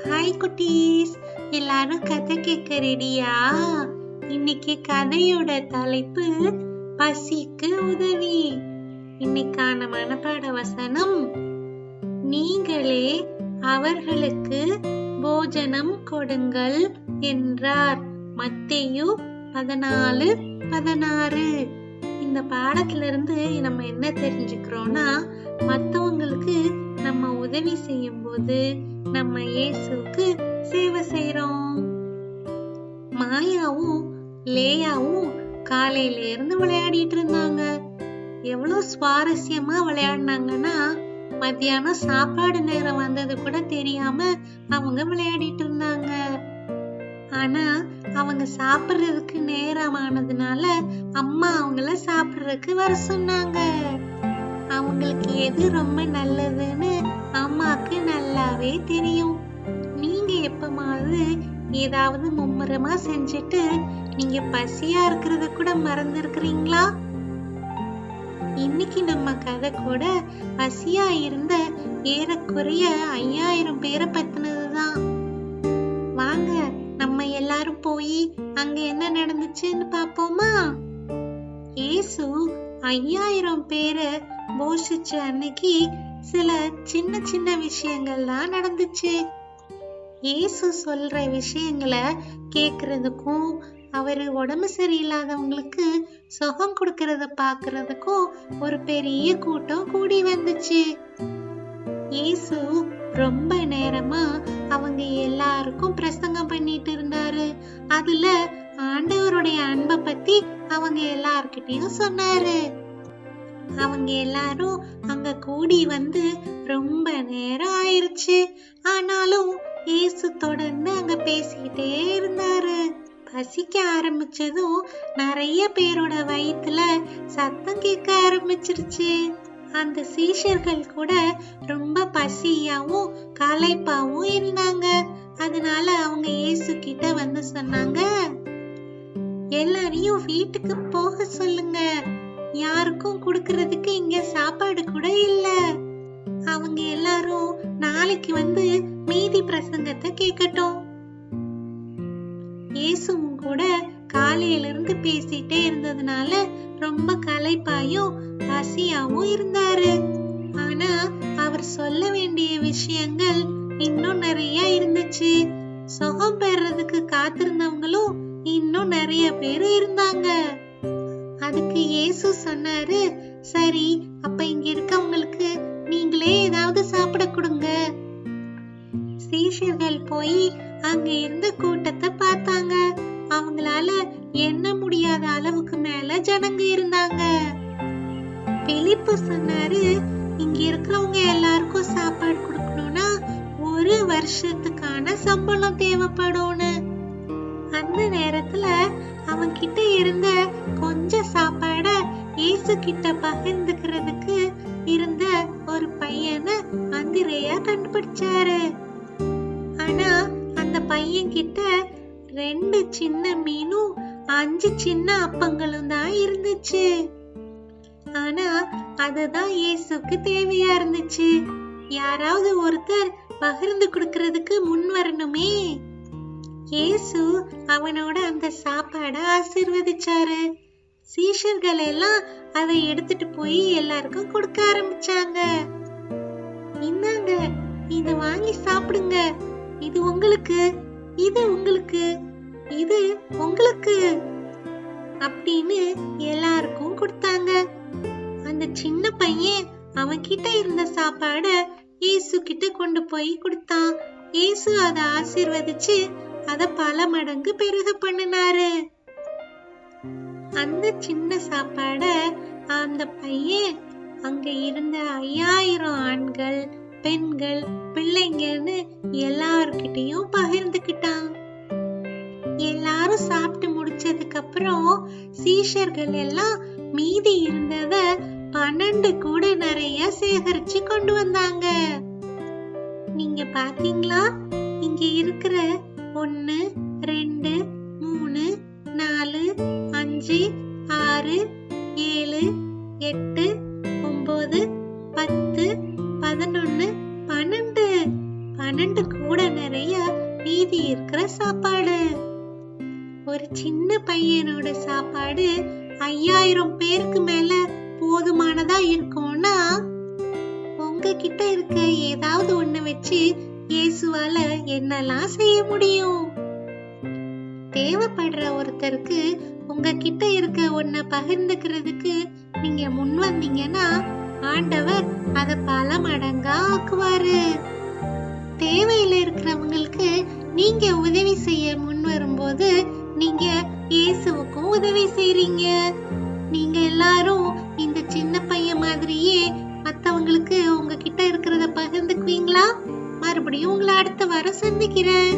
Hi குட்டீஸ், எல்லாரும் கதை கேட்க ரெடியா? இன்னைக்கு கதையோட தலைப்பு பசிக்கு உதவி. இன்னைக்கான மனப்பாட வசனம், நீங்களே அவர்களுக்கு போஜனம் கொடுங்கள் என்றார். மத்தேயு 14:16. இந்த பாடத்துல இருந்து நம்ம என்ன தெரிஞ்சுக்கிறோம்னா, மத்தவங்களுக்கு நம்ம உதவி செய்யும் போது நம்ம இயேசுவுக்கு சேவை செய்றோம். மாயாவும் லேயாவும் காலையில இருந்து விளையாடிட்டு இருந்தாங்க. எவ்வளவு சுவாரஸ்யமா விளையாடினாங்கன்னா, மத்தியானம் சாப்பாடு நேரம் வந்தது கூட தெரியாம அவங்க விளையாடிட்டு இருந்தாங்க. ஆனா அவங்க சாப்பிடுறதுக்கு நேரமானதுனால அம்மா அவங்கள சாப்பிடுறதுக்கு வர சொன்னாங்க. அவங்களுக்கு எது ரொம்ப நல்லதுன்னு அம்மாக்கு நல்லாவே தெரியும். நீங்க எப்பமாவது ஏதாவது மும்முரமா செஞ்சுட்டு நீங்க பசியா இருக்கிறத கூட மறந்து இருக்கிறீங்களா? இன்னைக்கு நம்ம கதை கூட பசியா இருந்த ஏறக்குறைய 5000 பேரை பத்தினதுதான். வாங்க நம்ம எல்லாரும் போய் அங்க என்ன நடந்துச்சுன்னு பாப்போமா? இயேசு 5000 பேரை போஷிச்ச அன்னைக்கு சில சின்ன சின்ன விஷயங்கள்லாம் நடந்துச்சு. இயேசு சொல்ற விஷயங்களை கேக்குறதுக்கும் அவரு உடம்பு சரியில்லாதவங்களுக்கு சுகம் கொடுக்கறத பாக்குறதுக்கும் ஒரு பெரிய கூட்டம் கூடி வந்துச்சு. இயேசு ரொம்ப நேரமா அவங்க எல்லாருக்கும் பிரசங்கம் பண்ணிட்டு இருந்தாரு. அதுல ஆண்டவருடைய அன்பை பத்தி அவங்க எல்லார்கிட்டயும் சொன்னாரு. அவங்க எல்லாரும் அங்க கூடி வந்து ரொம்ப நேரம் ஆயிருச்சு. ஆனாலும் இயேசு தொடர்ந்து அங்க பேசிக்கிட்டே இருந்தாரு. பசிக்க ஆரம்பிச்சதும் நிறைய பேரோட வயித்துல சத்தம் கேட்க ஆரம்பிச்சிருச்சு. அந்த சீஷர்கள் கூட ரொம்ப பசியாவும் களைப்பாவும் இருந்தாங்க. அதனால அவங்க இயேசு கிட்ட வந்து சொன்னாங்க, எல்லாரையும் வீட்டுக்கு போக சொல்லுங்க, யாருக்கும் குடுக்கறதுக்கு இங்க சாப்பாடு கூட இல்ல. அவங்க எல்லாரும் நாளைக்கு வந்து மீதி பிரசங்கத்தை கேட்கட்டும். இயேசுவும் கூட காலையில இருந்து பேசிட்டே இருந்ததுனால ரொம்ப களைப்பாயும் பசியாவும் இருந்தாரு. ஆனா அவர் சொல்ல வேண்டிய விஷயங்கள் இன்னும் நிறைய இருந்துச்சு. சுகம் பெறதுக்கு காத்திருந்தவங்களும் இன்னும் நிறைய பேர் இருந்தாங்க. அதுக்கு இயேசு சொன்னாரு, சரி, அப்ப இங்க இருக்கவங்களுக்கு நீங்களே ஏதாவது சாப்பிட கொடுங்க. சீஷர்கள் போய் அங்க இருந்த கூட்டத்தை பார்த்தாங்க. அவங்களால எண்ண முடியாத அளவுக்கு மேல ஜனங்க இருந்தாங்க. பிலிப்பு சொன்னாரு, இங்க இருக்கிறவங்க எல்லாருக்கும் சாப்பாடு கொடுக்கணும்னா 1 வருஷத்துக்கான சம்பளம் தேவைப்படும்னு. அந்த நேரத்துல அவன் கிட்ட இருந்த கொஞ்சம் சாப்பாட இயேசு கிட்ட பகிர்ந்துக்கிறதுக்கு இருந்த ஒரு பையனை அந்திரேயா கண்டுபிடிச்சாரு. ஆனா அந்த பையன் கிட்ட 2 சின்ன மீனும் 5 சின்ன அப்பங்களும் தான் இருந்துச்சு. ஆனா அதுதான் இயேசுக்கு தேவையா இருந்துச்சு. யாராவது ஒருத்தர் பகிர்ந்து கொடுக்கறதுக்கு முன் வரணுமே. இயேசு அவனோட அந்த சாப்பாட ஆசீர்வதிச்சாரு. சீஷர்கள் எல்லாம் அதை எடுத்துட்டு போய் எல்லாருக்கும் கொடுக்க ஆரம்பிச்சாங்க. இந்தாங்க, இத வாங்கி சாப்பிடுங்க, இது உங்களுக்கு, இது உங்களுக்கு, இது உங்களுக்கு அப்படின்னு எல்லாருக்கும் கொடுத்தாங்க. அந்த சின்ன பையன் அவன் கிட்ட இருந்த சாப்பாட இயேசு கிட்ட கொண்டு போய் கொடுத்தான். இயேசு அதை ஆசீர்வதிச்சு அத பல மடங்கு பெருக பண்ணினாரு. அந்த சின்ன சாப்பாட அந்த பையன் அங்க இருந்த 5000 ஆண்கள், பெண்கள், பிள்ளைங்கன்னு எல்லார்கிட்டையும் பகிர்ந்துக்கிட்டான். எல்லாரும் சாப்பிட்டு முடிச்சதுக்கு அப்புறம் சீஷர்கள் எல்லாம் மீதி இருந்தத 12 கூட நிறைய சேகரிச்சு கொண்டு வந்தாங்க. நீங்க பாத்தீங்களா? இங்க இருக்கிற 1, 2, 3, 4, 5, 6, 7, 8, 9, 10, 11, 12 12 கூட நிறைய மீதி இருக்கிற சாப்பாடு. ஒரு சின்ன பையனோட சாப்பாடு 5000 பேருக்கு மேல போதுமானதா இருக்கும்னா உங்ககிட்ட இருக்க ஏதாவது ஒண்ணு வச்சு இயேசுவால என்னெல்லாம் செய்ய முடியும்? தேவைப்படுற ஒருத்தருக்கு உங்ககிட்ட இருக்க ஒன்ன பகிர்ந்துக்கிறதுக்கு நீங்க முன் வந்தீங்கன்னா ஆண்டவர் அத பல மடங்கா ஆக்குவாரு. தேவையில இருக்கிறவங்களுக்கு நீங்க உதவி செய்ய முன் வரும்போது நீங்க இயேசுவுக்கும் உதவி செய்றீங்க. நீங்க எல்லாரும் இந்த சின்ன பையன் மாதிரியே மத்தவங்களுக்கு உங்ககிட்ட இருக்கிறத பகிர்ந்துக்குவீங்களா? மறுபடியும் உங்களை அடுத்த வாரம் சந்திக்கிறேன்.